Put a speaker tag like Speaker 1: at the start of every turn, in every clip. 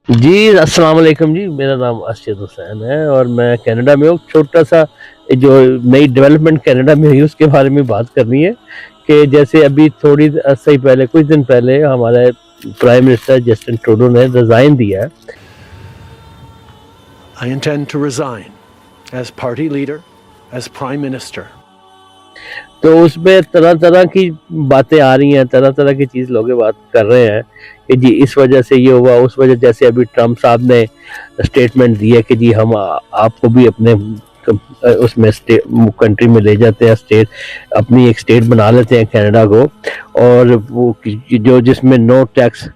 Speaker 1: جی السلام علیکم جی، میرا نام ارشد حسین ہے اور میں کینیڈا میں ہوں. چھوٹا سا جو نئی ڈیولپمنٹ کینیڈا میں ہوئی اس کے بارے میں بات کرنی ہے کہ جیسے ابھی تھوڑی عرصے پہلے کچھ دن پہلے ہمارے پرائم منسٹر جسٹن ٹروڈو نے ریزائن دیا ہے.
Speaker 2: I intend to resign as party leader, as prime minister.
Speaker 1: تو اس میں طرح طرح کی باتیں آ رہی ہیں، طرح طرح کی چیز لوگ بات کر رہے ہیں کہ جی اس وجہ سے یہ ہوا، اس وجہ جیسے ابھی ٹرمپ صاحب نے اسٹیٹمنٹ دی ہے کہ جی ہم آپ کو بھی اپنے اس میں کنٹری میں لے جاتے ہیں، اسٹیٹ اپنی ایک اسٹیٹ بنا لیتے ہیں کینیڈا کو، اور وہ جو جس میں نو ٹیکس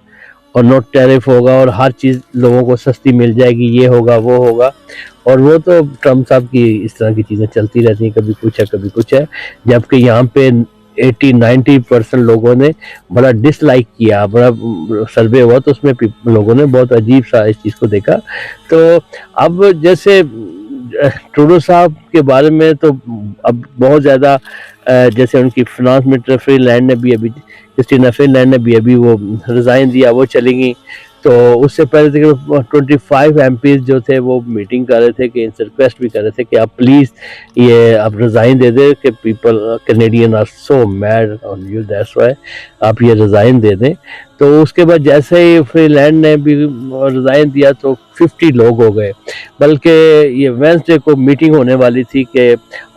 Speaker 1: اور نو ٹیرف ہوگا اور ہر چیز لوگوں کو سستی مل جائے گی، یہ ہوگا وہ ہوگا. اور وہ تو ٹرمپ صاحب کی اس طرح کی چیزیں چلتی رہتی ہیں، کبھی کچھ ہے کبھی کچھ ہے، جبکہ یہاں پہ 80-90% لوگوں نے بڑا ڈس لائک کیا. بڑا سروے ہوا تو اس میں لوگوں نے بہت عجیب سا اس چیز کو دیکھا. تو اب جیسے ٹروڈو صاحب کے بارے میں تو اب بہت زیادہ جیسے ان کی فنانس منسٹر فری لینڈ نے بھی ابھی کرسٹینا فری لینڈ نے بھی ابھی وہ ریزائن دیا، وہ چلی گئیں. تو اس سے پہلے 25 ایم پیز جو تھے وہ میٹنگ کر رہے تھے کہ ان سے ریکویسٹ بھی کر رہے تھے کہ آپ پلیز یہ آپ ریزائن دے دیں کہ people Canadian are so mad on you, that's why آپ یہ ریزائن دے دیں. تو اس کے بعد جیسے ہی فری لینڈ نے بھی ریزائن دیا تو 50 لوگ ہو گئے، بلکہ یہ وینسڈے کو میٹنگ ہونے والی تھی کہ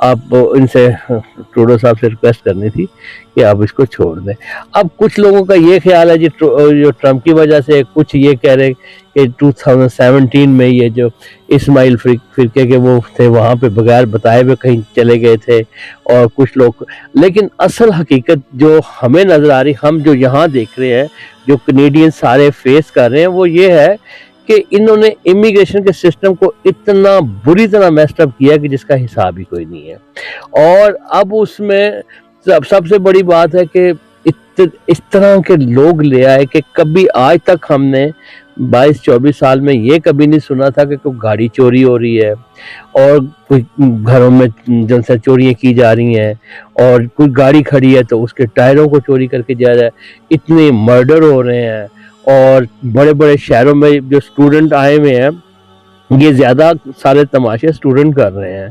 Speaker 1: آپ ان سے ٹروڈو صاحب سے ریکویسٹ کرنی تھی کہ آپ اس کو چھوڑ دیں. اب کچھ لوگوں کا یہ خیال ہے جی جو ٹرمپ کی وجہ سے، کچھ یہ کہہ رہے کہ 2017 میں یہ جو اسماعیل فرقے کے وہ تھے وہاں پہ بغیر بتائے ہوئے کہیں چلے گئے تھے، اور کچھ لوگ. لیکن اصل حقیقت جو ہمیں نظر آ رہی، ہم جو یہاں دیکھ رہے ہیں، جو کینیڈین سارے فیس کر رہے ہیں، وہ یہ ہے کہ انہوں نے امیگریشن کے سسٹم کو اتنا بری طرح میسڈ اپ کیا کہ جس کا حساب ہی کوئی نہیں ہے. اور اب اس میں سب سے بڑی بات ہے کہ اس طرح کے لوگ لے آئے کہ کبھی آج تک ہم نے 22-24 سال میں یہ کبھی نہیں سنا تھا کہ کوئی گاڑی چوری ہو رہی ہے، اور کوئی گھروں میں جن سے چوریاں کی جا رہی ہیں، اور کوئی گاڑی کھڑی ہے تو اس کے ٹائروں کو چوری کر کے جا رہا ہے. اتنے مرڈر ہو رہے ہیں، اور بڑے بڑے شہروں میں جو اسٹوڈنٹ آئے ہوئے ہیں یہ زیادہ سارے تماشے اسٹوڈنٹ کر رہے ہیں،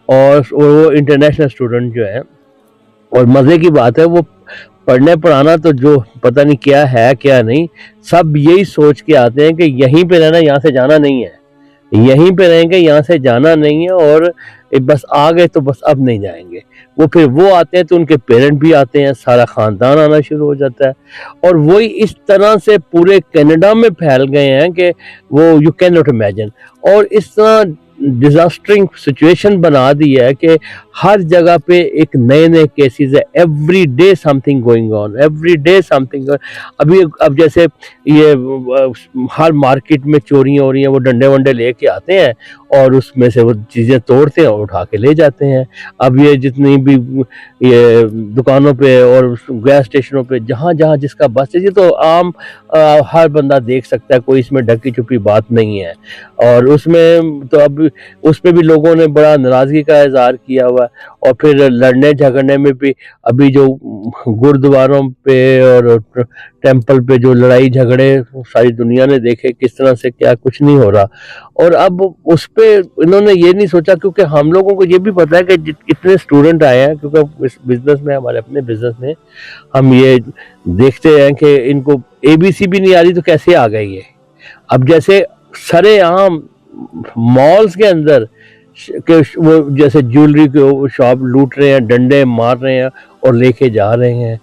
Speaker 1: اور وہ انٹرنیشنل اسٹوڈنٹ جو ہیں. اور مزے کی بات ہے وہ پڑھنے پڑھانا تو جو پتہ نہیں کیا ہے کیا نہیں، سب یہی سوچ کے آتے ہیں کہ یہیں پہ رہنا، یہاں سے جانا نہیں ہے، یہیں پہ رہیں گے، یہاں سے جانا نہیں ہے، اور بس آ گئے تو بس اب نہیں جائیں گے. وہ پھر وہ آتے ہیں تو ان کے پیرنٹ بھی آتے ہیں، سارا خاندان آنا شروع ہو جاتا ہے، اور وہی اس طرح سے پورے کینیڈا میں پھیل گئے ہیں کہ وہ یو کین ناٹ امیجن. اور اس طرح ڈیزاسٹرنگ سچویشن بنا دی ہے کہ ہر جگہ پہ ایک نئے نئے کیسز ہے، every day some thing going on, every day some thing. اب جیسے یہ ہر مارکیٹ میں چوریاں ہو رہی ہیں، وہ ڈنڈے ونڈے لے کے آتے ہیں اور اس میں سے وہ چیزیں توڑتے ہیں اور اٹھا کے لے جاتے ہیں. اب یہ جتنی بھی یہ دکانوں پہ اور گیس اسٹیشنوں پہ جہاں جہاں جس کا بس ہے، یہ تو عام ہر بندہ دیکھ سکتا ہے، کوئی اس میں ڈکی چھپی بات نہیں ہے. اور اس میں تو اب اس پہ بھی لوگوں نے بڑا ناراضگی کا اظہار کیا ہوا ہے. اور پھر لڑنے جھگڑنے میں بھی ابھی جو گردواروں پہ اور ٹیمپل پہ جو لڑائی جھگڑے ساری دنیا نے دیکھے کس طرح سے، کیا کچھ نہیں ہو رہا. اور اب اس پہ انہوں نے یہ نہیں سوچا، کیونکہ ہم لوگوں کو یہ بھی پتہ ہے کہ کتنے اسٹوڈنٹ آئے ہیں، کیونکہ اس بزنس میں، ہمارے اپنے بزنس میں ہم یہ دیکھتے ہیں کہ ان کو اے بی سی بھی نہیں آ رہی تو کیسے آ گئی ہے. اب جیسے سرے عام مالز کے اندر کہ وہ جیسے جیولری کے شاپ لوٹ رہے ہیں، ڈنڈے مار رہے ہیں اور لے کے جا رہے ہیں.